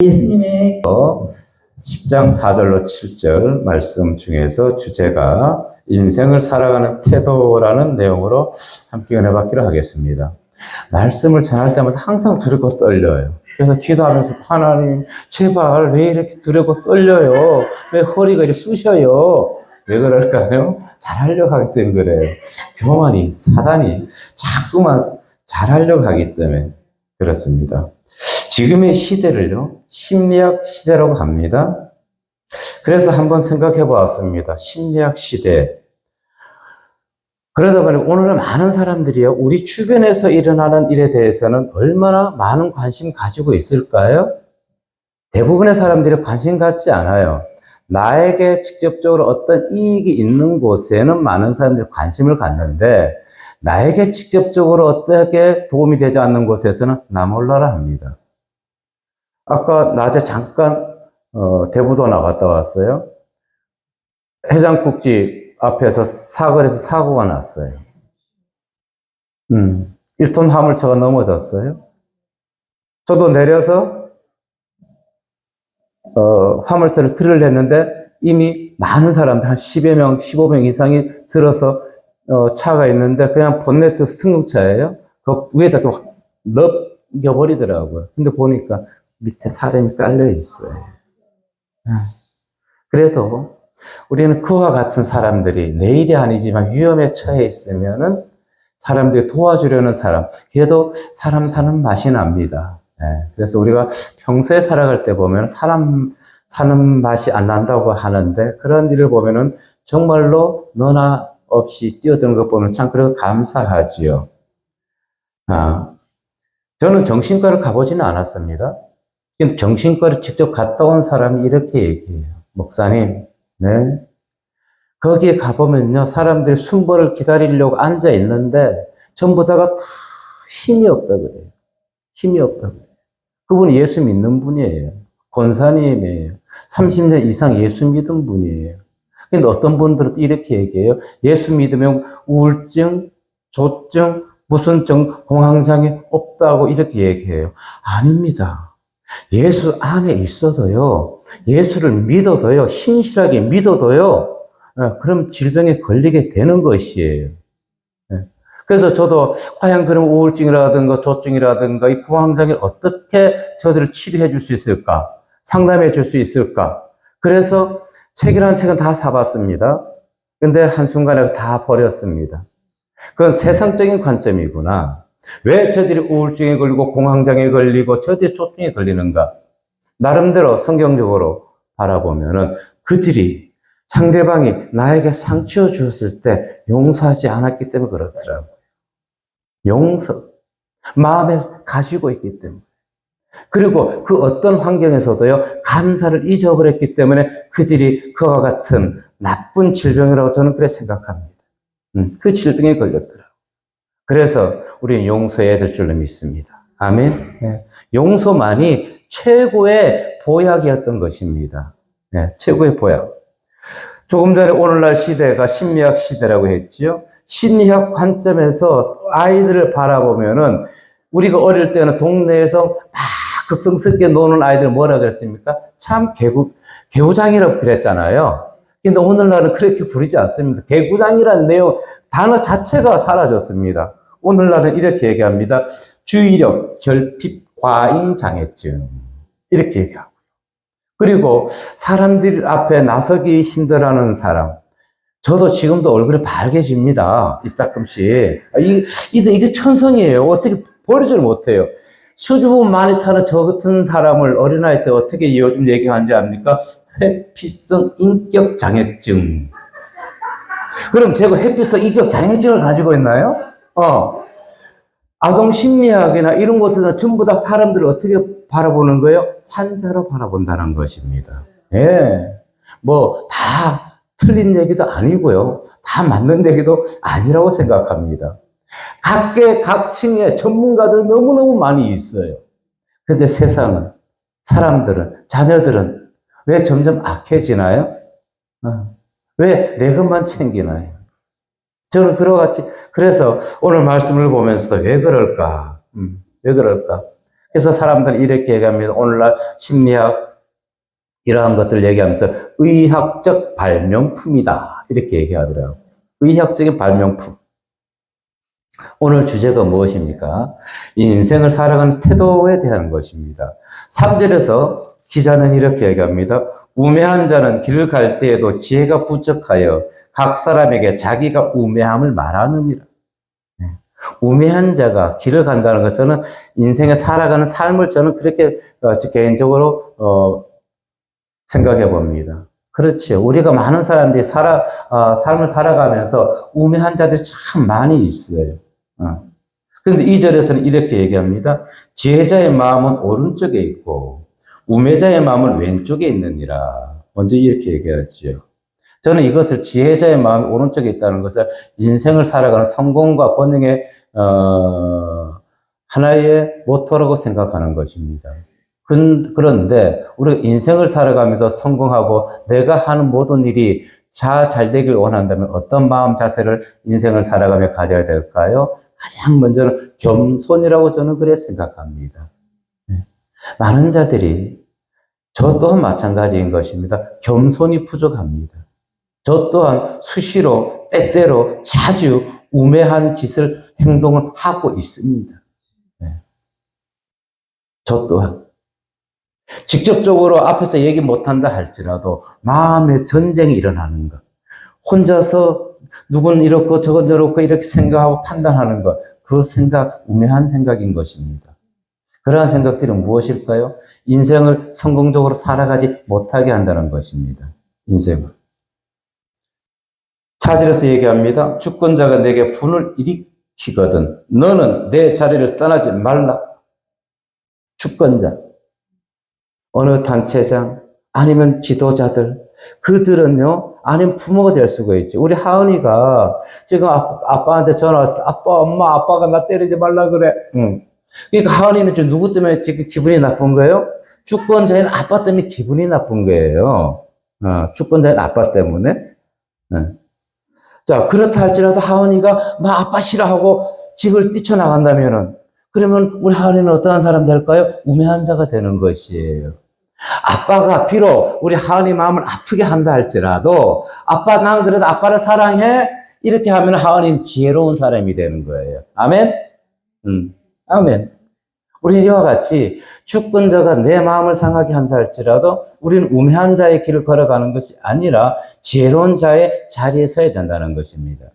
예수님의 10장 4절로 7절 말씀 중에서 주제가 인생을 살아가는 태도라는 내용으로 함께 은혜 받기로 하겠습니다. 말씀을 전할 때마다 항상 두렵고 떨려요. 그래서 기도하면서 하나님 제발 왜 이렇게 두렵고 떨려요? 왜 허리가 이렇게 쑤셔요? 왜 그럴까요? 잘하려고 하기 때문에 그래요. 교만이 사단이 자꾸만 잘하려고 하기 때문에 그렇습니다. 지금의 시대를요, 심리학 시대라고 합니다. 그래서 한번 생각해 보았습니다. 심리학 시대. 그러다 보니 오늘은 많은 사람들이요, 우리 주변에서 일어나는 일에 대해서는 얼마나 많은 관심 가지고 있을까요? 대부분의 사람들이 관심 갖지 않아요. 나에게 직접적으로 어떤 이익이 있는 곳에는 많은 사람들이 관심을 갖는데, 나에게 직접적으로 어떻게 도움이 되지 않는 곳에서는 나 몰라라 합니다. 아까 낮에 잠깐 대부도 나갔다 왔어요. 해장국집 앞에서 사거리에서 사고가 났어요. 1톤 화물차가 넘어졌어요. 저도 내려서 화물차를 들으려 했는데 이미 많은 사람들 한 10여 명, 15명 이상이 들어서 차가 있는데 그냥 본네트 승용차예요. 그 위에다 넘겨버리더라고요. 근데 보니까 밑에 사람이 깔려 있어요. 그래도 우리는 그와 같은 사람들이 내일이 아니지만 위험에 처해 있으면은 사람들이 도와주려는 사람, 그래도 사람 사는 맛이 납니다. 그래서 우리가 평소에 살아갈 때 보면 사람 사는 맛이 안 난다고 하는데 그런 일을 보면은 정말로 너나 없이 뛰어드는 것 보면 참 그래도 감사하지요. 저는 정신과를 가보지는 않았습니다. 정신과를 직접 갔다 온 사람이 이렇게 얘기해요. 목사님, 네. 거기에 가보면요, 사람들이 순벌을 기다리려고 앉아 있는데, 전부 다가 다 힘이 없다 그래요. 힘이 없다 그래요. 그분이 예수 믿는 분이에요. 권사님이에요. 30년 이상 예수 믿은 분이에요. 근데 어떤 분들은 이렇게 얘기해요. 예수 믿으면 우울증, 조증, 무슨 공황장애 없다고 이렇게 얘기해요. 아닙니다. 예수 안에 있어도요, 예수를 믿어도요, 신실하게 믿어도요, 그럼 질병에 걸리게 되는 것이에요. 그래서 저도 과연 그럼 우울증이라든가 조증이라든가 이 공황장애를 어떻게 저들을 치료해 줄 수 있을까? 상담해 줄 수 있을까? 그래서 책이라는 책은 다 사봤습니다. 근데 한순간에 다 버렸습니다. 그건 세상적인 관점이구나. 왜 저들이 우울증에 걸리고 공황장애에 걸리고 저들이 조증에 걸리는가? 나름대로 성경적으로 바라보면은 그들이 상대방이 나에게 상처 주었을 때 용서하지 않았기 때문에 그렇더라고요. 용서. 마음에 가지고 있기 때문에. 그리고 그 어떤 환경에서도요, 감사를 잊어버렸기 때문에 그들이 그와 같은 나쁜 질병이라고 저는 그렇게 생각합니다. 그 질병에 걸렸더라고요. 그래서 우리는 용서해야 될 줄로 믿습니다. 아멘. 네. 용서만이 최고의 보약이었던 것입니다. 네, 최고의 보약. 조금 전에 오늘날 시대가 심리학 시대라고 했지요. 심리학 관점에서 아이들을 바라보면은 우리가 어릴 때는 동네에서 막 극성스럽게 노는 아이들 뭐라 그랬습니까? 참 개구장이라고 그랬잖아요. 근데 오늘날은 그렇게 부르지 않습니다. 개구장이라는 내용, 단어 자체가 사라졌습니다. 오늘날은 이렇게 얘기합니다. 주의력, 결핍, 과잉장애증. 이렇게 얘기하고. 그리고 사람들 앞에 나서기 힘들어하는 사람. 저도 지금도 얼굴이 빨개집니다. 이따끔씩. 이게 천성이에요. 어떻게 버리질 못해요. 수줍음 많이 타는 저 같은 사람을 어린아이 때 어떻게 요즘 얘기하는지 압니까? 회피성 인격 장애증. 그럼 제가 회피성 인격 장애증을 가지고 있나요? 아동 심리학이나 이런 곳에서 전부 다 사람들을 어떻게 바라보는 거예요? 환자로 바라본다는 것입니다. 예. 다 틀린 얘기도 아니고요. 다 맞는 얘기도 아니라고 생각합니다. 각 층에 전문가들은 너무너무 많이 있어요. 근데 세상은, 사람들은, 자녀들은 왜 점점 악해지나요? 왜 내 것만 챙기나요? 저는 그래서 오늘 말씀을 보면서도 왜 그럴까? 왜 그럴까? 그래서 사람들이 이렇게 얘기합니다. 오늘날 심리학 이러한 것들 얘기하면서 의학적 발명품이다. 이렇게 얘기하더라고요. 의학적인 발명품. 오늘 주제가 무엇입니까? 인생을 살아가는 태도에 대한 것입니다. 3절에서 기자는 이렇게 얘기합니다. 우매한 자는 길을 갈 때에도 지혜가 부족하여 각 사람에게 자기가 우매함을 말하느니라. 우매한 자가 길을 간다는 것, 저는 인생에 살아가는 삶을 저는 그렇게 개인적으로 생각해 봅니다. 그렇죠. 우리가 많은 사람들이 삶을 살아가면서 우매한 자들이 참 많이 있어요. 그런데 2절에서는 이렇게 얘기합니다. 지혜자의 마음은 오른쪽에 있고 우매자의 마음은 왼쪽에 있느니라. 먼저 이렇게 얘기하죠. 저는 이것을 지혜자의 마음이 오른쪽에 있다는 것을 인생을 살아가는 성공과 번영의 하나의 모토라고 생각하는 것입니다. 그런데 우리가 인생을 살아가면서 성공하고 내가 하는 모든 일이 잘 되길 원한다면 어떤 마음 자세를 인생을 살아가며 가져야 될까요? 가장 먼저는 겸손이라고 저는 그래 생각합니다. 많은 자들이 저 또한 마찬가지인 것입니다. 겸손이 부족합니다. 저 또한 수시로 때때로 자주 우매한 행동을 하고 있습니다. 저 또한 직접적으로 앞에서 얘기 못한다 할지라도 마음의 전쟁이 일어나는 것, 혼자서 누군 이렇고 저건 저렇고 이렇게 생각하고 판단하는 것, 그 생각 우매한 생각인 것입니다. 그러한 생각들은 무엇일까요? 인생을 성공적으로 살아가지 못하게 한다는 것입니다. 인생을. 4절에서 얘기합니다. 주권자가 내게 분을 일으키거든 너는 내 자리를 떠나지 말라. 주권자, 어느 단체장 아니면 지도자들, 그들은요 아니면 부모가 될 수가 있죠. 우리 하은이가 지금 아빠한테 전화 왔을 때 아빠, 엄마, 아빠가 나 때리지 말라 그래. 그러니까 하은이는 지금 누구 때문에 지금 기분이 나쁜 거예요? 주권자인 아빠 때문에 기분이 나쁜 거예요. 주권자인 아빠 때문에. 자, 그렇다 할지라도 하은이가 나 아빠 싫어하고 집을 뛰쳐나간다면은, 그러면 우리 하은이는 어떠한 사람 될까요? 우매한 자가 되는 것이에요. 아빠가 비록 우리 하은이 마음을 아프게 한다 할지라도, 아빠, 난 그래도 아빠를 사랑해. 이렇게 하면 하은이는 지혜로운 사람이 되는 거예요. 아멘? 아멘. 우리는 이와 같이 주권자가 내 마음을 상하게 한다 할지라도 우리는 우매한 자의 길을 걸어가는 것이 아니라 지혜로운 자의 자리에 서야 된다는 것입니다.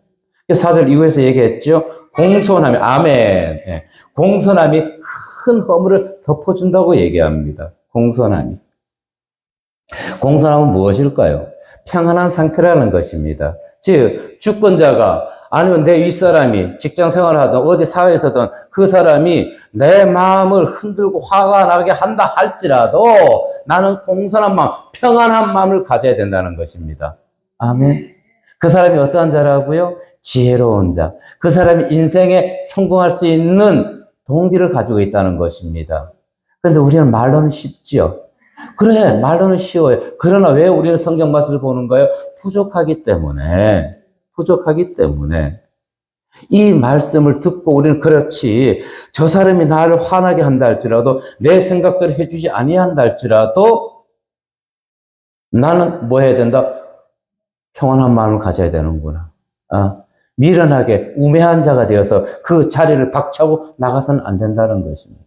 4절 이후에서 얘기했죠. 공손함이, 아멘. 공손함이 큰 허물을 덮어준다고 얘기합니다. 공손함이. 공손함은 무엇일까요? 평안한 상태라는 것입니다. 즉, 주권자가 아니면 내 윗사람이 직장 생활을 하든 어디 사회에서든 그 사람이 내 마음을 흔들고 화가 나게 한다 할지라도 나는 공손한 마음, 평안한 마음을 가져야 된다는 것입니다. 아멘. 그 사람이 어떠한 자라고요? 지혜로운 자. 그 사람이 인생에 성공할 수 있는 동기를 가지고 있다는 것입니다. 그런데 우리는 말로는 쉽지요. 그래, 말로는 쉬워요. 그러나 왜 우리는 성경 말씀을 보는 거예요? 부족하기 때문에. 이 말씀을 듣고 우리는 그렇지, 저 사람이 나를 화나게 한다 할지라도, 내 생각대로 해주지 아니한다 할지라도 나는 뭐 해야 된다? 평안한 마음을 가져야 되는구나. 미련하게 우매한 자가 되어서 그 자리를 박차고 나가서는 안 된다는 것입니다.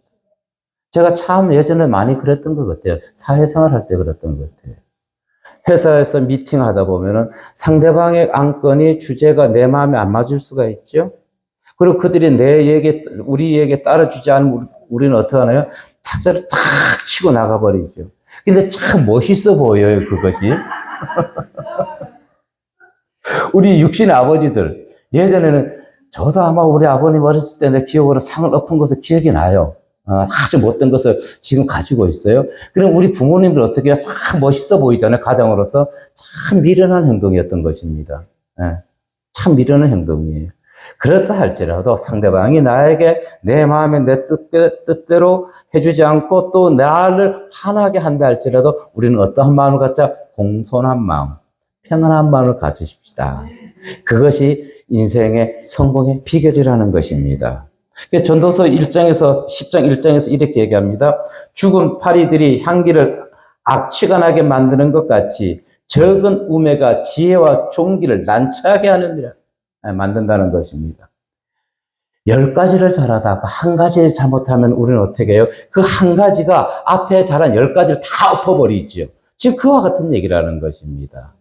제가 참 예전에 많이 그랬던 것 같아요. 사회생활 할 때 그랬던 것 같아요. 회사에서 미팅하다 보면은 상대방의 안건이 주제가 내 마음에 안 맞을 수가 있죠. 그리고 그들이 우리 얘기에 따라주지 않으면 우리는 어떻게 하나요? 탁자를 탁 치고 나가버리죠. 근데 참 멋있어 보여요, 그것이. 우리 육신의 아버지들, 예전에는 저도 아마 우리 아버님 어렸을 때 내 기억으로 상을 엎은 것을 기억이 나요. 아주 못된 것을 지금 가지고 있어요. 그럼 우리 부모님들 어떻게 해요? 다 멋있어 보이잖아요. 가장으로서. 참 미련한 행동이었던 것입니다. 참 미련한 행동이에요. 그렇다 할지라도 상대방이 나에게 내 마음에 내 뜻대로 해주지 않고 또 나를 화나게 한다 할지라도 우리는 어떠한 마음을 갖자? 공손한 마음, 평안한 마음을 가지십시다. 그것이 인생의 성공의 비결이라는 것입니다. 전도서 1장에서 10장 1장에서 이렇게 얘기합니다. 죽은 파리들이 향기를 악취가 나게 만드는 것 같이 적은 우매가 지혜와 존귀를 난처하게 하느니라 만든다는 것입니다. 10가지를 잘하다가 한 가지를 잘못하면 우리는 어떻게 해요? 그 한 가지가 앞에 잘한 10가지를 다 엎어버리죠. 지금 그와 같은 얘기를 하는 것입니다.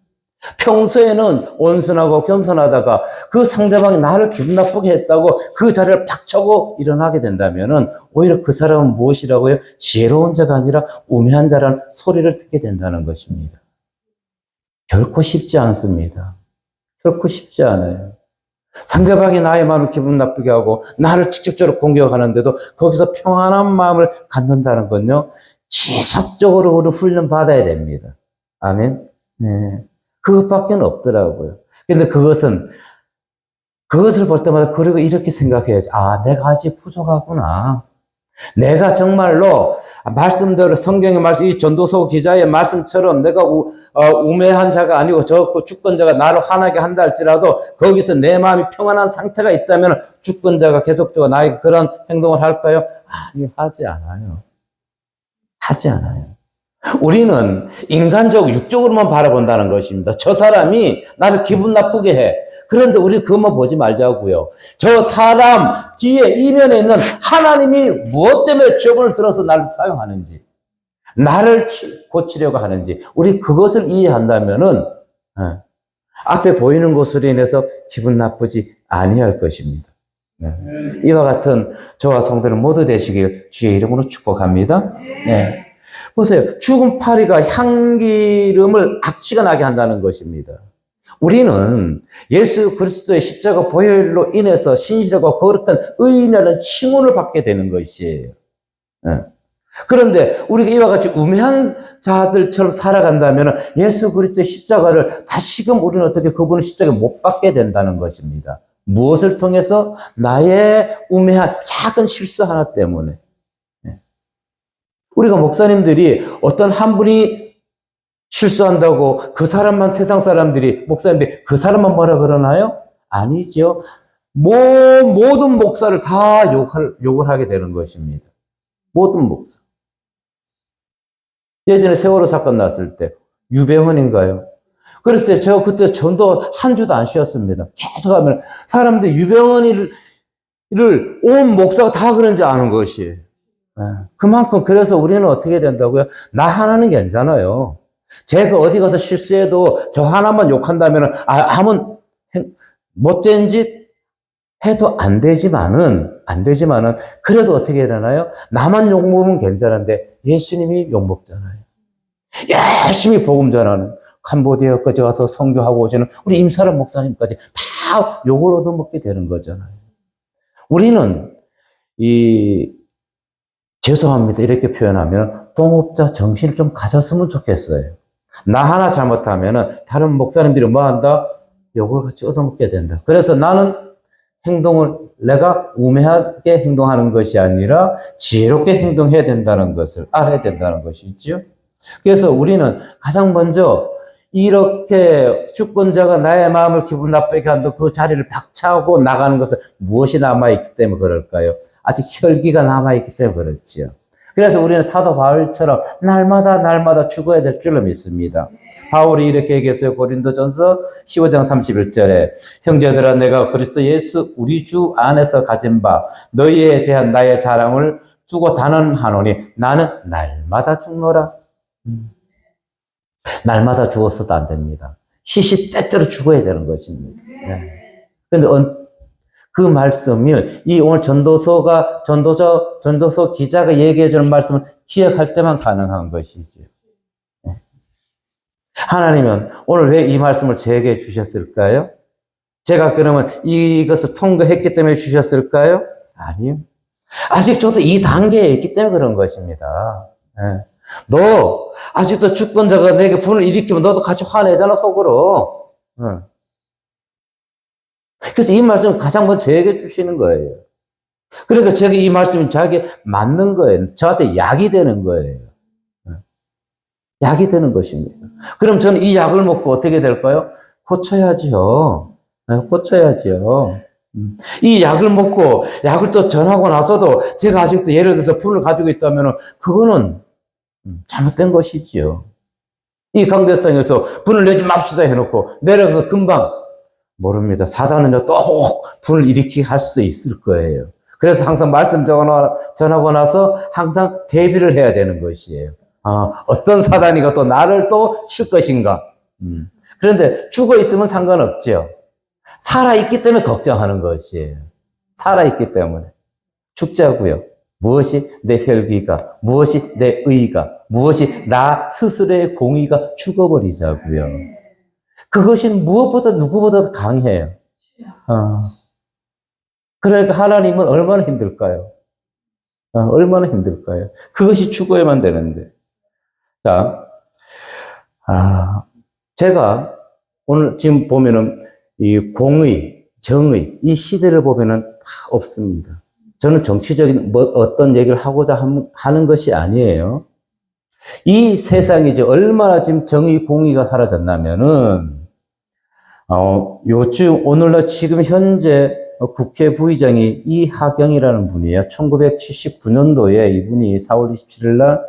평소에는 온순하고 겸손하다가 그 상대방이 나를 기분 나쁘게 했다고 그 자리를 박차고 일어나게 된다면은 오히려 그 사람은 무엇이라고요? 지혜로운 자가 아니라 우매한 자라는 소리를 듣게 된다는 것입니다. 결코 쉽지 않습니다. 결코 쉽지 않아요. 상대방이 나의 마음을 기분 나쁘게 하고 나를 직접적으로 공격하는데도 거기서 평안한 마음을 갖는다는 건요, 지속적으로 우리 훈련 받아야 됩니다. 아멘. 네. 그것밖에 없더라고요. 근데 그것을 볼 때마다 그리고 이렇게 생각해야지. 아, 내가 아직 부족하구나. 내가 정말로 말씀대로 성경의 말씀, 이 전도서 기자의 말씀처럼 내가 우매한 자가 아니고 저 주권자가 나를 화나게 한다 할지라도 거기서 내 마음이 평안한 상태가 있다면 주권자가 계속적으로 나에게 그런 행동을 할까요? 아니, 하지 않아요. 하지 않아요. 우리는 인간적, 육적으로만 바라본다는 것입니다. 저 사람이 나를 기분 나쁘게 해. 그런데 우리 그것만 보지 말자고요. 저 사람 뒤에 이면에 있는 하나님이 무엇 때문에 저분을 들어서 나를 사용하는지, 나를 고치려고 하는지, 우리 그것을 이해한다면은 앞에 보이는 것으로 인해서 기분 나쁘지 아니할 것입니다. 이와 같은 저와 성도는 모두 되시길 주의 이름으로 축복합니다. 네. 보세요. 죽은 파리가 향기름을 악취가 나게 한다는 것입니다. 우리는 예수 그리스도의 십자가 보혈로 인해서 신실하고 거룩한 의인이라는 칭호를 받게 되는 것이에요. 그런데 우리가 이와 같이 우매한 자들처럼 살아간다면 예수 그리스도의 십자가를 다시금 우리는 어떻게 그분의 십자가에 못 받게 된다는 것입니다. 무엇을 통해서? 나의 우매한 작은 실수 하나 때문에. 우리가 목사님들이 어떤 한 분이 실수한다고 그 사람만, 세상 사람들이, 목사님들이 그 사람만 뭐라 그러나요? 아니죠. 모든 목사를 다 욕을 하게 되는 것입니다. 모든 목사. 예전에 세월호 사건 났을 때 유병헌인가요? 그랬을 때 제가 그때 전도 한 주도 안 쉬었습니다. 계속 하면 사람들이 유병헌이를 온 목사가 다 그런지 아는 것이에요. 그만큼 그래서 우리는 어떻게 된다고요? 나 하나는 괜찮아요. 제가 어디 가서 실수해도 저 하나만 욕한다면 아무 못된 짓 해도 안 되지만은 그래도 어떻게 해야 되나요? 나만 욕먹으면 괜찮은데 예수님이 욕먹잖아요. 열심히 복음 전하는 캄보디아까지 가서 선교하고 오시는 우리 임사람 목사님까지 다 욕을 얻어먹게 되는 거잖아요. 우리는 죄송합니다. 이렇게 표현하면 동업자 정신을 좀 가졌으면 좋겠어요. 나 하나 잘못하면 다른 목사님들이 뭐 한다? 욕을 같이 얻어먹게 된다. 그래서 나는 행동을 내가 우매하게 행동하는 것이 아니라 지혜롭게 행동해야 된다는 것을 알아야 된다는 것이죠. 그래서 우리는 가장 먼저 이렇게 주권자가 나의 마음을 기분 나쁘게 한다 그 자리를 박차고 나가는 것은 무엇이 남아있기 때문에 그럴까요? 아직 혈기가 남아있기 때문에 그렇지요. 그래서 우리는 사도 바울처럼 날마다 죽어야 될 줄로 믿습니다. 바울이 이렇게 얘기했어요. 고린도전서 15장 31절에 형제들아 내가 그리스도 예수 우리 주 안에서 가진 바 너희에 대한 나의 자랑을 두고 단언하노니 나는 날마다 죽노라. 날마다 죽었어도 안 됩니다. 시시때때로 죽어야 되는 것입니다. 그런데 그 말씀을 오늘 전도서 기자가 얘기해 주는 말씀을 기억할 때만 가능한 것이죠. 하나님은 오늘 왜 이 말씀을 제게 주셨을까요? 제가 그러면 이것을 통과했기 때문에 주셨을까요? 아니요. 아직 저도 이 단계에 있기 때문에 그런 것입니다. 너 아직도 주권자가 내게 분을 일으키면 너도 같이 화내잖아 속으로. 그래서 이 말씀을 가장 먼저 저에게 주시는 거예요. 그러니까 제가 이 말씀이 저에게 맞는 거예요. 저한테 약이 되는 거예요. 약이 되는 것입니다. 그럼 저는 이 약을 먹고 어떻게 될까요? 고쳐야죠. 고쳐야죠. 이 약을 먹고 약을 또 전하고 나서도 제가 아직도 예를 들어서 분을 가지고 있다면 그거는 잘못된 것이지요. 이 강대상에서 분을 내지 맙시다 해놓고 내려가서 금방 모릅니다. 사단은요 또 분을 일으키게 할 수도 있을 거예요. 그래서 항상 말씀 전하고 나서 항상 대비를 해야 되는 것이에요. 어떤 사단이가 또 나를 또 칠 것인가. 그런데 죽어 있으면 상관없죠. 살아있기 때문에 걱정하는 것이에요. 살아있기 때문에. 죽자고요. 무엇이 내 혈기가, 무엇이 내 의가, 무엇이 나 스스로의 공의가 죽어버리자고요. 그것이 무엇보다 누구보다도 강해요. 그러니까 하나님은 얼마나 힘들까요? 얼마나 힘들까요? 그것이 죽어야만 되는데. 자, 제가 오늘 지금 보면은 이 공의, 정의, 이 시대를 보면은 다 없습니다. 저는 정치적인 어떤 얘기를 하고자 하는 것이 아니에요. 이 세상이 이제 얼마나 지금 정의, 공의가 사라졌냐면은, 요즘, 오늘날 지금 현재 국회 부의장이 이하경이라는 분이에요. 1979년도에 이분이 4월 27일 날,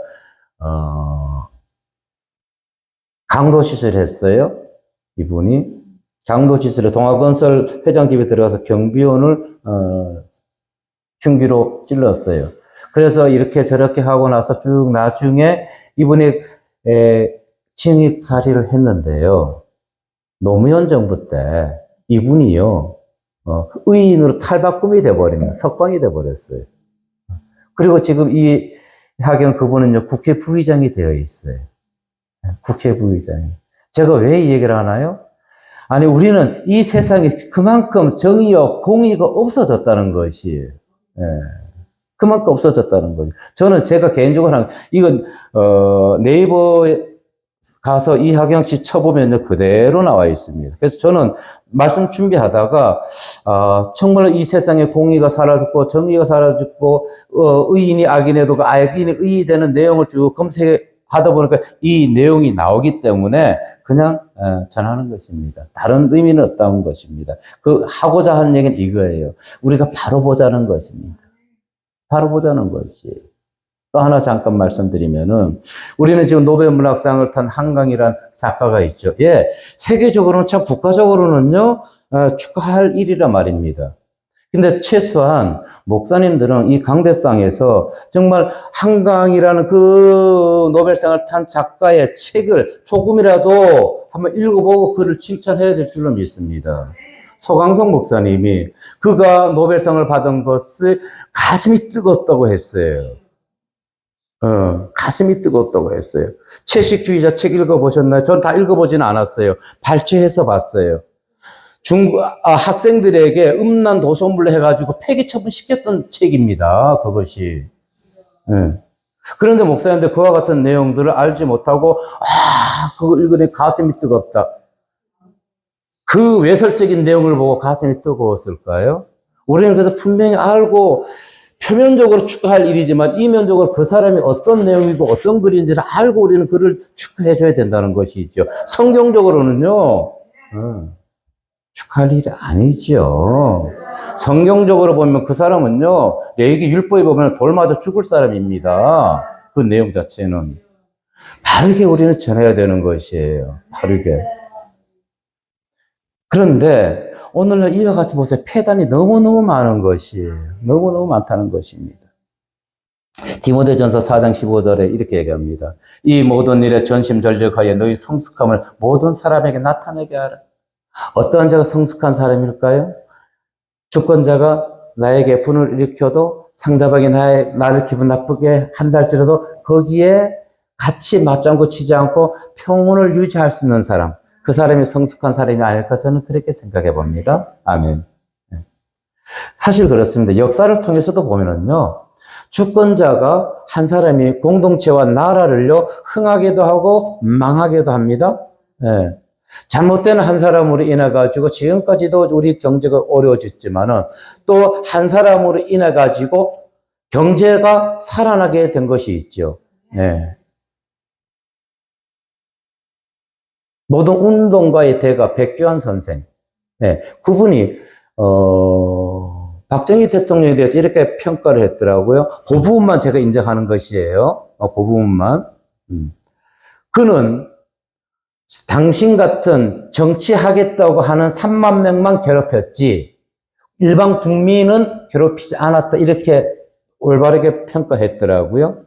강도짓을 했어요. 이분이. 강도짓을 동아건설 회장 집에 들어가서 경비원을, 흉기로 찔렀어요. 그래서 이렇게 저렇게 하고 나서 쭉 나중에 이분이, 징역살이를 했는데요. 노무현 정부 때 이분이요, 의인으로 탈바꿈이 돼버립니다. 석방이 돼버렸어요. 그리고 지금 이 하경 그분은요, 국회 부의장이 되어 있어요. 국회 부의장이. 제가 왜 이 얘기를 하나요? 아니, 우리는 이 세상에 그만큼 정의와 공의가 없어졌다는 것이에요. 예. 그만큼 없어졌다는 거죠. 저는 제가 개인적으로 하는, 이건, 네이버에 가서 이하경 씨 쳐보면요, 그대로 나와 있습니다. 그래서 저는 말씀 준비하다가, 정말 이 세상에 공의가 사라졌고, 정의가 사라졌고, 의인이 악인에도 악인이 의이 되는 내용을 쭉 검색하다 보니까 이 내용이 나오기 때문에 그냥 전하는 것입니다. 다른 의미는 없다는 것입니다. 하고자 하는 얘기는 이거예요. 우리가 바로 보자는 것입니다. 바로 보자는 것이. 또 하나 잠깐 말씀드리면은, 우리는 지금 노벨문학상을 탄 한강이란 작가가 있죠. 예, 세계적으로는 참 국가적으로는요, 축하할 일이란 말입니다. 근데 최소한 목사님들은 이 강대상에서 정말 한강이라는 그 노벨상을 탄 작가의 책을 조금이라도 한번 읽어보고 그를 칭찬해야 될 줄로 믿습니다. 소강성 목사님이 그가 노벨상을 받은 것을 가슴이 뜨겁다고 했어요. 가슴이 뜨겁다고 했어요. 채식주의자 책 읽어보셨나요? 전 다 읽어보지는 않았어요. 발췌해서 봤어요. 학생들에게 음란 도소물로 해가지고 폐기 처분시켰던 책입니다. 그것이. 그런데 목사님들 그와 같은 내용들을 알지 못하고, 그거 읽으니 가슴이 뜨겁다. 그 외설적인 내용을 보고 가슴이 뜨거웠을까요? 우리는 그래서 분명히 알고 표면적으로 축하할 일이지만 이면적으로 그 사람이 어떤 내용이고 어떤 글인지를 알고 우리는 그를 축하해줘야 된다는 것이죠. 성경적으로는요, 축하할 일이 아니죠. 성경적으로 보면 그 사람은요, 레위기 율법에 보면 돌 맞아 죽을 사람입니다. 그 내용 자체는. 바르게 우리는 전해야 되는 것이에요. 바르게. 그런데 오늘날 이와 같이 보세요. 폐단이 너무너무 많은 것이에요. 너무너무 많다는 것입니다. 디모데전서 4장 15절에 이렇게 얘기합니다. 이 모든 일에 전심전력하여 너희 성숙함을 모든 사람에게 나타내게 하라. 어떠한 자가 성숙한 사람일까요? 주권자가 나에게 분을 일으켜도 상대방이 나를 기분 나쁘게 한다 할지라도 거기에 같이 맞장구 치지 않고 평온을 유지할 수 있는 사람. 그 사람이 성숙한 사람이 아닐까 저는 그렇게 생각해 봅니다. 아멘. 사실 그렇습니다. 역사를 통해서도 보면은요, 주권자가 한 사람이 공동체와 나라를요, 흥하게도 하고 망하게도 합니다. 네. 잘못된 한 사람으로 인해 가지고 지금까지도 우리 경제가 어려워졌지만은 또 한 사람으로 인해 가지고 경제가 살아나게 된 것이 있죠. 네. 모든 운동가의 대가 백규환 선생. 네. 그분이 박정희 대통령에 대해서 이렇게 평가를 했더라고요. 그 부분만 제가 인정하는 것이에요. 그 부분만. 그는 당신 같은 정치하겠다고 하는 3만 명만 괴롭혔지 일반 국민은 괴롭히지 않았다. 이렇게 올바르게 평가했더라고요.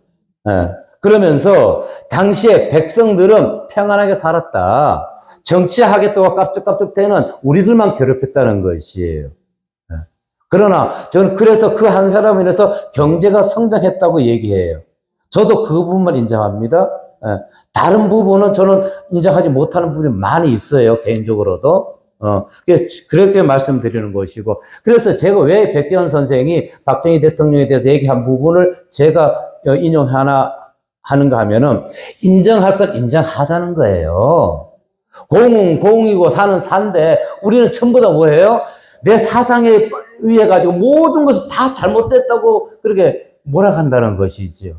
예. 그러면서 당시에 백성들은 평안하게 살았다. 정치하겠다고 깝죽깝죽대는 우리들만 괴롭혔다는 것이에요. 예. 그러나 저는 그래서 그 한 사람으로 인해서 경제가 성장했다고 얘기해요. 저도 그 부분만 인정합니다. 예. 다른 부분은 저는 인정하지 못하는 부분이 많이 있어요. 개인적으로도. 그렇게 말씀드리는 것이고. 그래서 제가 왜 백기현 선생이 박정희 대통령에 대해서 얘기한 부분을 제가 인용하는가 하면은 인정할 건 인정하자는 거예요. 공은 공이고 사는 산데 우리는 전부 다 뭐예요? 내 사상에 의해 가지고 모든 것을 다 잘못됐다고 그렇게 몰아간다는 것이지요.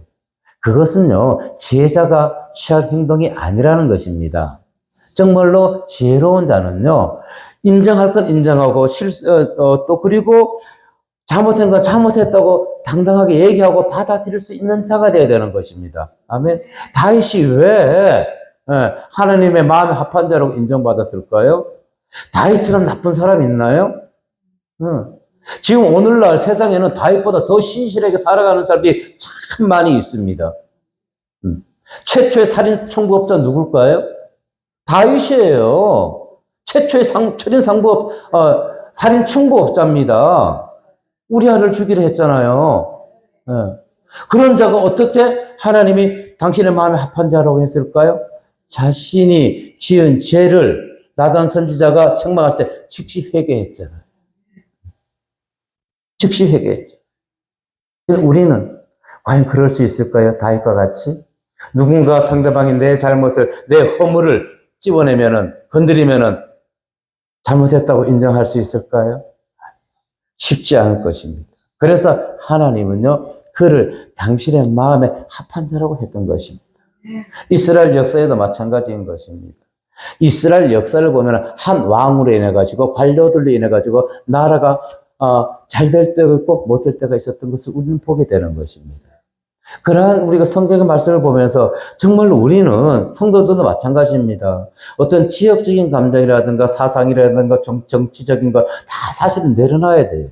그것은요, 지혜자가 취할 행동이 아니라는 것입니다. 정말로 지혜로운 자는요, 인정할 건 인정하고, 또 그리고 잘못한 건 잘못했다고 당당하게 얘기하고 받아들일 수 있는 자가 되어야 되는 것입니다. 아멘. 다윗이 왜 하나님의 마음에 합한 자라고 인정받았을까요? 다윗처럼 나쁜 사람 있나요? 지금 오늘날 세상에는 다윗보다 더 신실하게 살아가는 사람들이 참 많이 있습니다. 최초의 살인 청부업자 누굴까요? 다윗이에요. 최초의 철인 상부업, 살인 청부업자입니다. 우리아를 죽이려 했잖아요. 그런 자가 어떻게 하나님이 당신의 마음에 합한 자라고 했을까요? 자신이 지은 죄를 나단 선지자가 책망할 때 즉시 회개했잖아요. 즉시 회개했죠. 우리는 과연 그럴 수 있을까요? 다윗과 같이? 누군가 상대방이 내 잘못을, 내 허물을 찝어내면은, 건드리면은 잘못했다고 인정할 수 있을까요? 쉽지 않을 것입니다. 그래서 하나님은요, 그를 당신의 마음에 합한 자라고 했던 것입니다. 이스라엘 역사에도 마찬가지인 것입니다. 이스라엘 역사를 보면 한 왕으로 인해가지고, 관료들로 인해가지고, 나라가 잘 될 때가 있고 못 될 때가 있었던 것을 우리는 보게 되는 것입니다. 그러한 우리가 성경의 말씀을 보면서 정말로 우리는 성도들도 마찬가지입니다. 어떤 지역적인 감정이라든가 사상이라든가 정치적인 거 다 사실은 내려놔야 돼요.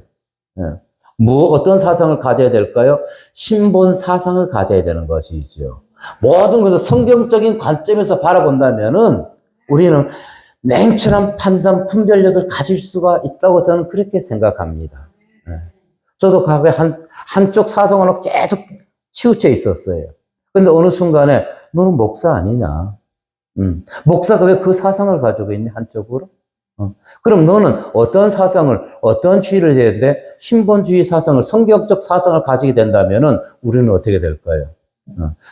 어떤 사상을 가져야 될까요? 신본 사상을 가져야 되는 것이죠. 모든 것을 성경적인 관점에서 바라본다면은 우리는 냉철한 판단, 분별력을 가질 수가 있다고 저는 그렇게 생각합니다. 저도 과거에 한쪽 사상으로 계속 치우쳐 있었어요. 근데 어느 순간에 너는 목사 아니냐? 목사가 왜 그 사상을 가지고 있니? 한쪽으로? 그럼 너는 어떤 사상을, 어떤 주의를 해야 돼? 신본주의 사상을, 성경적 사상을 가지게 된다면은 우리는 어떻게 될까요?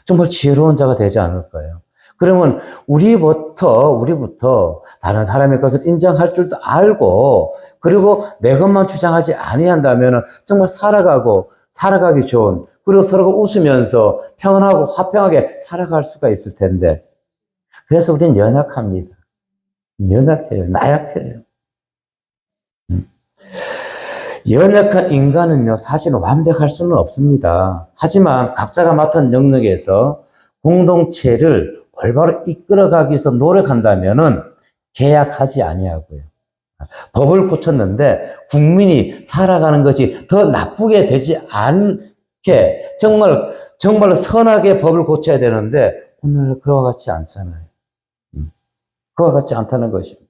정말 지혜로운 자가 되지 않을까요? 그러면 우리부터 다른 사람의 것을 인정할 줄도 알고, 그리고 내 것만 주장하지 아니한다면 정말 살아가기 좋은, 그리고 서로가 웃으면서 평안하고 화평하게 살아갈 수가 있을 텐데. 그래서 우리는 연약합니다. 연약해요. 나약해요. 연약한 인간은요, 사실은 완벽할 수는 없습니다. 하지만 각자가 맡은 영역에서 공동체를 올바로 이끌어가기 위해서 노력한다면은 계약하지 아니하고요. 법을 고쳤는데 국민이 살아가는 것이 더 나쁘게 되지 않게 정말로 선하게 법을 고쳐야 되는데 오늘 그와 같지 않잖아요. 그와 같지 않다는 것입니다.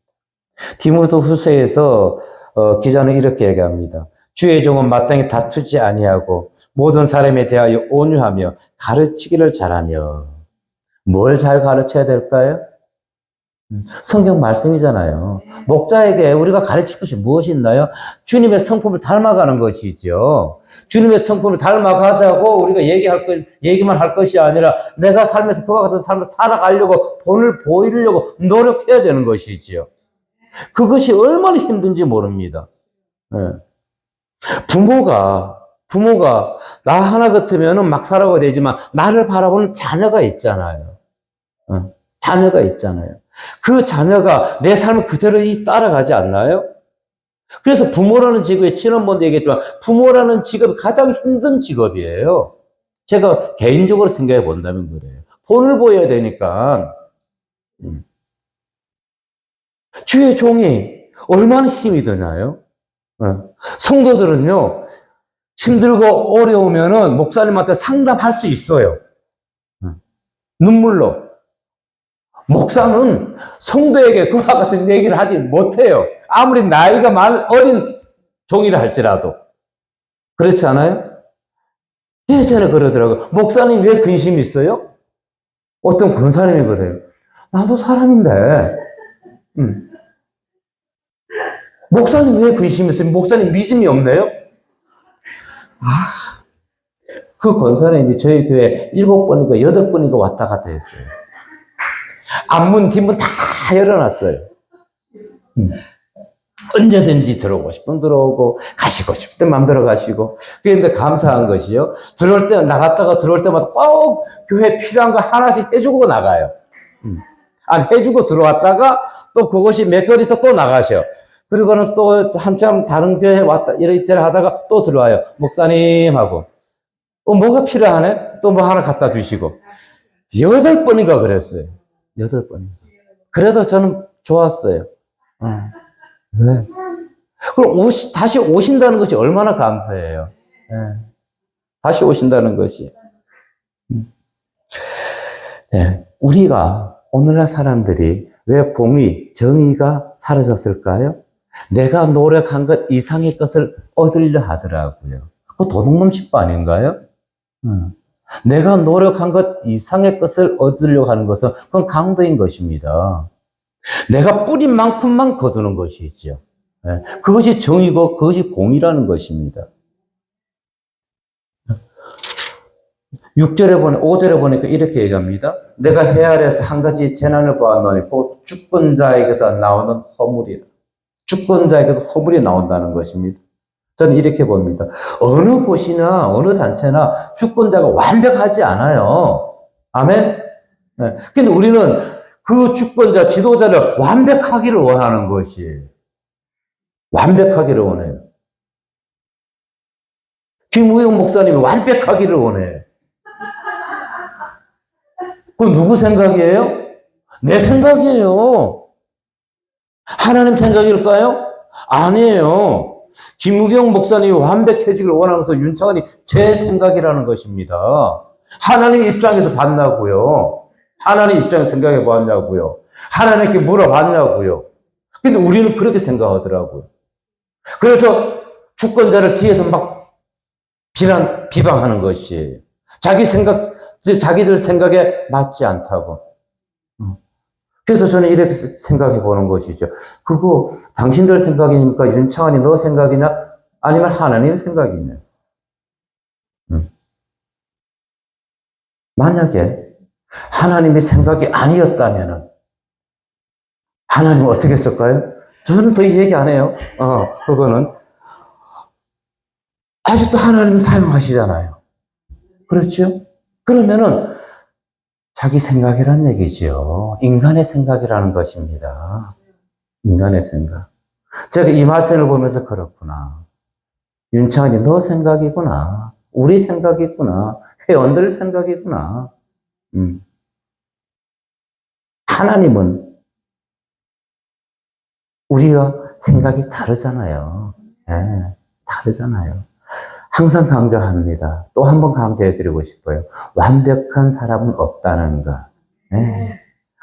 디모데 후서에서 기자는 이렇게 얘기합니다. 주의 종은 마땅히 다투지 아니하고 모든 사람에 대하여 온유하며 가르치기를 잘하며. 뭘 잘 가르쳐야 될까요? 성경 말씀이잖아요. 목자에게 우리가 가르칠 것이 무엇이 있나요? 주님의 성품을 닮아가는 것이죠. 주님의 성품을 닮아가자고 우리가 얘기만 할 것이 아니라 내가 살면서 그와 같은 삶을 살아가려고 본을 보이려고 노력해야 되는 것이죠. 그것이 얼마나 힘든지 모릅니다. 부모가 나 하나 같으면 막 살아가야 되지만 나를 바라보는 자녀가 있잖아요. 자녀가 있잖아요. 그 자녀가 내 삶을 그대로 따라가지 않나요? 그래서 부모라는 직업이 지난번도 얘기했지만 부모라는 직업이 가장 힘든 직업이에요. 제가 개인적으로 생각해 본다면 그래요. 본을 보여야 되니까. 주의 종이 얼마나 힘이 드나요? 성도들은요, 힘들고 어려우면은 목사님한테 상담할 수 있어요. 눈물로. 목사는 성도에게 그와 같은 얘기를 하지 못해요. 아무리 나이가 어린 종이라 할지라도. 그렇지 않아요? 예전에 그러더라고요. 목사님 왜 근심이 있어요? 어떤 권사님이 그래요. 나도 사람인데. 목사님 왜 근심이 있어요? 목사님 믿음이 없네요? 그 권사님이 저희 교회 7번인가 8번인가 왔다 갔다 했어요. 앞문, 뒷문 다 열어놨어요. 언제든지 들어오고 싶으면 들어오고, 가시고 싶을 때 마음대로 가시고. 그런데 감사한 것이요. 들어올 때, 나갔다가 들어올 때마다 꼭 교회 필요한 거 하나씩 해주고 나가요. 해주고 들어왔다가 또 그것이 몇 거리 또 나가셔. 그리고는 또 한참 다른 교회 왔다, 이래저래 하다가 또 들어와요. 목사님 하고. 뭐가 필요하네? 또 뭐 하나 갖다 주시고. 8번인가 그랬어요. 8번인가. 그래도 저는 좋았어요. 네. 그럼 다시 오신다는 것이 얼마나 감사해요. 네. 다시 오신다는 것이. 네. 우리가, 오늘날 사람들이 왜 공의, 정의가 사라졌을까요? 내가 노력한 것 이상의 것을 얻으려 하더라고요. 그거 도둑놈 식구 아닌가요? 내가 노력한 것 이상의 것을 얻으려고 하는 것은 그건 강도인 것입니다. 내가 뿌린 만큼만 거두는 것이죠. 그것이 정의고 그것이 공의라는 것입니다. 5절에 보니까 이렇게 얘기합니다. 내가 해 아래에서 한 가지 재난을 보았노니 곧 주권자에게서 나오는 허물이라. 주권자에게서 허물이 나온다는 것입니다. 저는 이렇게 봅니다. 어느 곳이나 어느 단체나 주권자가 완벽하지 않아요. 아멘? 네. 근데 우리는 그 주권자, 지도자를 완벽하기를 원하는 것이에요. 완벽하기를 원해요. 김우영 목사님이 완벽하기를 원해요. 그건 누구 생각이에요? 내 생각이에요. 하나님 생각일까요? 아니에요. 김우경 목사님이 완벽해지기를 원하면서 윤창원이 제 생각이라는 것입니다. 하나님 입장에서 봤냐고요. 하나님 입장에서 생각해 보았냐고요. 하나님께 물어봤냐고요. 근데 우리는 그렇게 생각하더라고요. 그래서 주권자를 뒤에서 막 비방하는 것이에요. 자기들 생각에 맞지 않다고. 그래서 저는 이렇게 생각해 보는 것이죠. 그거 당신들 생각이니까 윤창환이 너 생각이냐? 아니면 하나님 생각이냐? 만약에 하나님의 생각이 아니었다면 하나님은 어떻게 했을까요? 저는 더 얘기 안 해요. 그거는 아직도 하나님은 사용하시잖아요. 그렇죠? 그러면은 자기 생각이란 얘기죠. 인간의 생각이라는 것입니다. 인간의 생각. 제가 이 말씀을 보면서 그렇구나. 윤창환이 너 생각이구나. 우리 생각이구나. 회원들 생각이구나. 하나님은 우리가 생각이 다르잖아요. 네, 다르잖아요. 항상 강조합니다. 또 한 번 강조해드리고 싶어요. 완벽한 사람은 없다는 거. 네.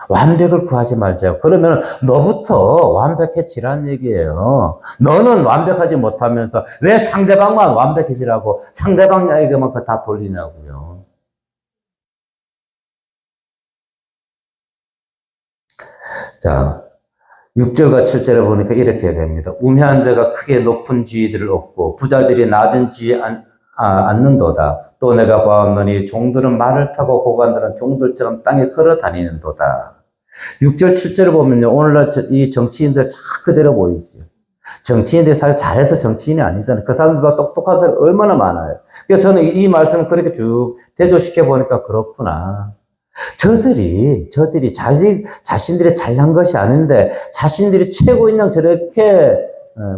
완벽을 구하지 말자고. 그러면 너부터 완벽해지라는 얘기예요. 너는 완벽하지 못하면서 왜 상대방만 완벽해지라고 상대방에게만 그거 다 돌리냐고요. 자, 6절과 7절에 보니까 이렇게 얘기합니다. 우매한 자가 크게 높은 지위들을 얻고 부자들이 낮은 지위에 앉는도다. 또 내가 보았노니 종들은 말을 타고 고관들은 종들처럼 땅에 걸어 다니는도다. 6절, 7절을 보면요. 오늘날 이 정치인들 다 그대로 보이죠. 정치인들이 사실 잘해서 정치인이 아니잖아요. 그 사람들과 똑똑한 사람이 얼마나 많아요. 그러니까 저는 이 말씀을 그렇게 쭉 대조시켜 보니까 그렇구나. 저들이 자신들이 잘난 것이 아닌데 자신들이 최고인 양 저렇게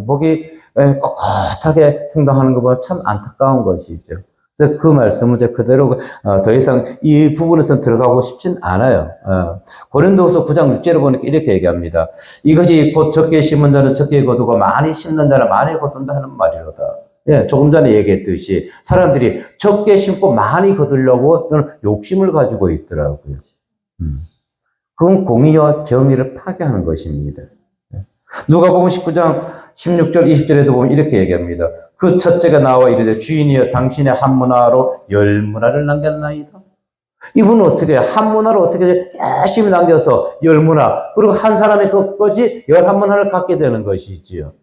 목이 꼿꼿하게 행동하는 거 보면 참 안타까운 것이죠. 그래서 그 말씀은 제가 그대로 더 이상 이 부분에서 들어가고 싶진 않아요. 고린도후서 9장 6절에 보니까 이렇게 얘기합니다. 이것이 곧 적게 심은 자는 적게 거두고 많이 심는 자는 많이 거둔다 하는 말이로다. 예, 조금 전에 얘기했듯이 사람들이 적게 심고 많이 거두려고 욕심을 가지고 있더라고요. 그건 공의와 정의를 파괴하는 것입니다. 누가복음 19장 16절 20절에도 보면 이렇게 얘기합니다. 그 첫째가 나와 이르되 주인이여 당신의 한 문화로 열 문화를 남겼나이다. 이분은 어떻게 해요? 한 문화를 어떻게 열심히 남겨서 열 문화, 그리고 한 사람의 끝까지 11문화를 갖게 되는 것이지요.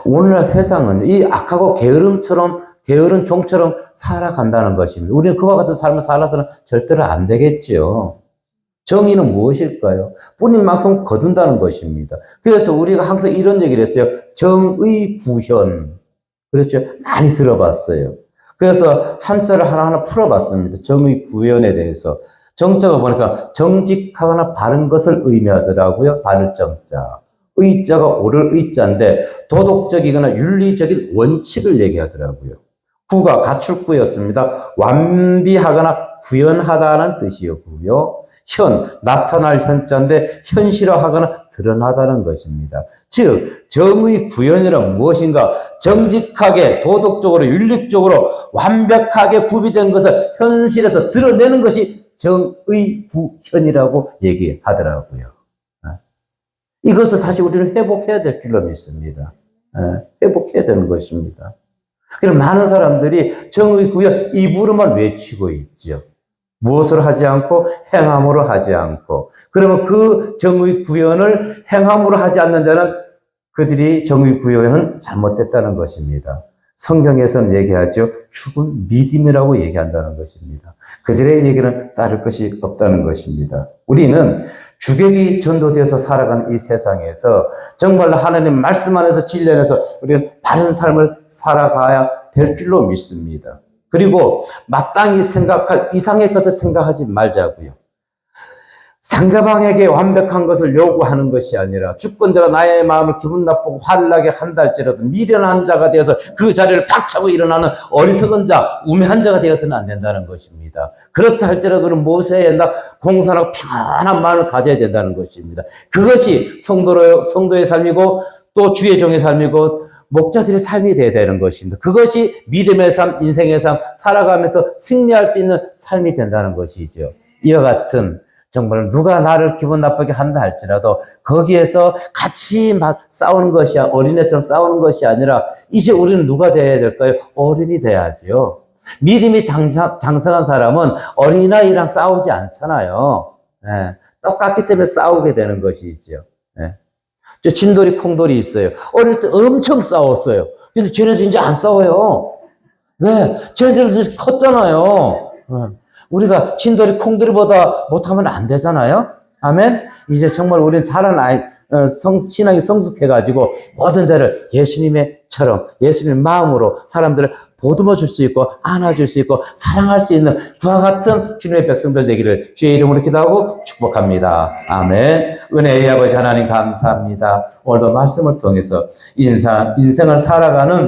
오늘날 세상은 이 악하고 게으른 종처럼 살아간다는 것입니다. 우리는 그와 같은 삶을 살아서는 절대로 안 되겠지요. 정의는 무엇일까요? 뿌린 만큼 거둔다는 것입니다. 그래서 우리가 항상 이런 얘기를 했어요. 정의구현. 그렇죠? 많이 들어봤어요. 그래서 한자를 하나하나 풀어봤습니다. 정의구현에 대해서. 정자가 보니까 정직하거나 바른 것을 의미하더라고요. 바를 정자. 의자가 옳을 의자인데 도덕적이거나 윤리적인 원칙을 얘기하더라고요. 구가 가축구였습니다. 완비하거나 구현하다는 뜻이었고요. 현, 나타날 현자인데 현실화하거나 드러나다는 것입니다. 즉 정의 구현이란 무엇인가? 정직하게 도덕적으로 윤리적으로 완벽하게 구비된 것을 현실에서 드러내는 것이 정의 구현이라고 얘기하더라고요. 이것을 다시 우리는 회복해야 될 필요가 있습니다. 회복해야 되는 것입니다. 그럼 많은 사람들이 정의 구현 입으로만 외치고 있죠. 무엇을 하지 않고 행함으로 하지 않고, 그러면 그 정의 구현을 행함으로 하지 않는 자는 그들이 정의 구현은 잘못됐다는 것입니다. 성경에서는 얘기하죠. 죽은 믿음이라고 얘기한다는 것입니다. 그들의 얘기는 따를 것이 없다는 것입니다. 우리는 주객이 전도되어서 살아가는 이 세상에서 정말로 하나님 말씀 안에서 진리 안에서 우리는 바른 삶을 살아가야 될 줄로 믿습니다. 그리고 마땅히 생각할 이상의 것을 생각하지 말자고요. 상대방에게 완벽한 것을 요구하는 것이 아니라 주권자가 나의 마음을 기분 나쁘고 화를 나게 한달지라도 미련한 자가 되어서 그 자리를 박차고 일어나는 어리석은 자, 우매한 자가 되어서는 안 된다는 것입니다. 그렇다 할지라도 무엇을 해야 된다? 공손하고 평안한 마음을 가져야 된다는 것입니다. 그것이 성도의 삶이고 또 주의 종의 삶이고 목자들의 삶이 되어야 되는 것입니다. 그것이 믿음의 삶, 인생의 삶, 살아가면서 승리할 수 있는 삶이 된다는 것이죠. 이와 같은 정말 누가 나를 기분 나쁘게 한다 할지라도 거기에서 같이 막 싸우는 것이 어린애처럼 싸우는 것이 아니라 이제 우리는 누가 되어야 될까요? 어른이 돼야죠. 믿음이 장성한 사람은 어린아이랑 싸우지 않잖아요. 똑같기 때문에 싸우게 되는 것이죠. 저 진돌이 콩돌이 있어요. 어릴 때 엄청 싸웠어요. 근데 쟤네들 이제 안 싸워요. 왜? 쟤네들 컸잖아요. 우리가 진돌이 콩돌이보다 못하면 안 되잖아요. 아멘. 이제 정말 우리는 자란 아이, 신앙이 성숙해가지고 모든 자를 예수님처럼 예수님의 마음으로 사람들을 보듬어 줄 수 있고 안아줄 수 있고 사랑할 수 있는 그와 같은 주님의 백성들 되기를 주의 이름으로 기도하고 축복합니다. 아멘. 은혜의 아버지 하나님 감사합니다. 오늘도 말씀을 통해서 인생을 살아가는